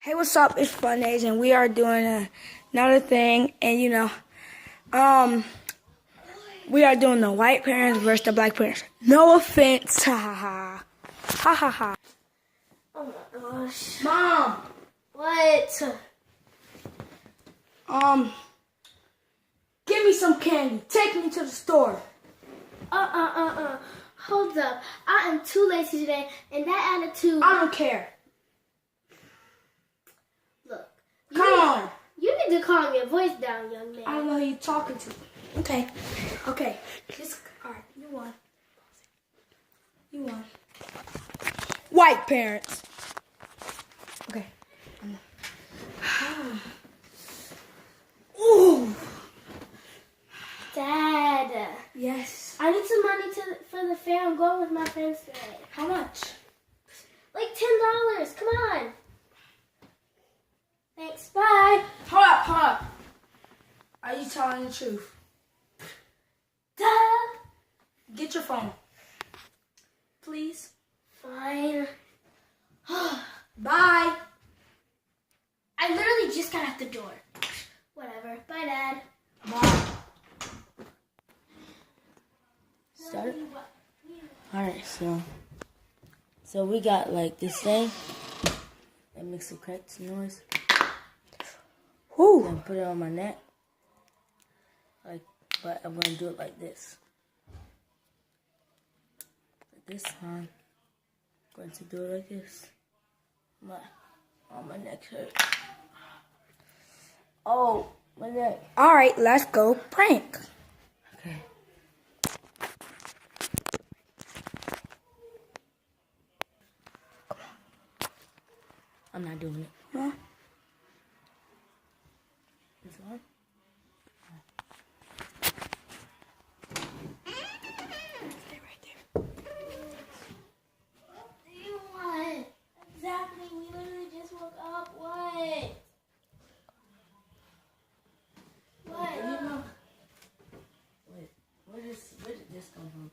Hey, what's up? It's Fun Days, and we are doing another thing. And we are doing the white parents versus the black parents. No offense, ha ha ha, ha ha ha. Oh my gosh. Mom, What? give me some candy. Take me to the store. Hold up. I am too lazy today, and that attitude. I don't care. Look. Come on. You need to calm your voice down, young man. I don't know who you're talking to. Okay. Just all right. You won. You won. White parents. Okay. Ooh. Dad. Yes. I need some money for the fair. I'm going with my friends today. How much? Like $10. Come on. Thanks. Bye. Hold up. Are you telling the truth? Duh. Get your phone. Please. Fine. Bye. I literally just got out the door. Whatever. Bye, Dad. Bye. Start. Alright, so we got like this thing that makes a cracked noise. Whoo. Then put it on my neck. But I'm gonna do it like this. But this time, I'm going to do it like this. My neck hurt. Oh, my neck. All right, let's go prank. Okay. I'm not doing it. Huh? This one? Stay right there. What do you want? Exactly. We literally just woke up. What? What? You know. Wait, where did this come from?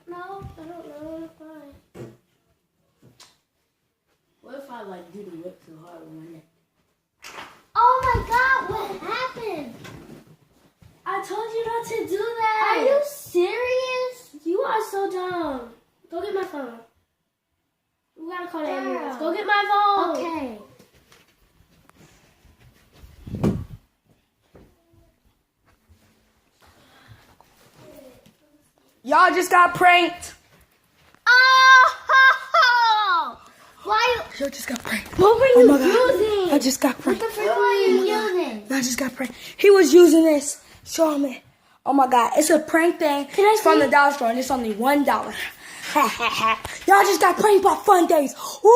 No, I don't know. Fine. What if I like do the whip too hard with my neck? Oh my God! What happened? I told you not to do that. Are you serious? You are so dumb. Go get my phone. We gotta call the ambulance. Go get my phone. Okay. Y'all just got pranked. Oh! Why? Y'all just got pranked. What were Oh you my God. using? I just got pranked. What the frick were you using? I just got pranked. He was using this. Show me. Oh my God. It's a prank thing. Can I It's from see? the dollar store and it's only $1. Ha ha ha. Y'all just got pranked by Fun Days. Woo!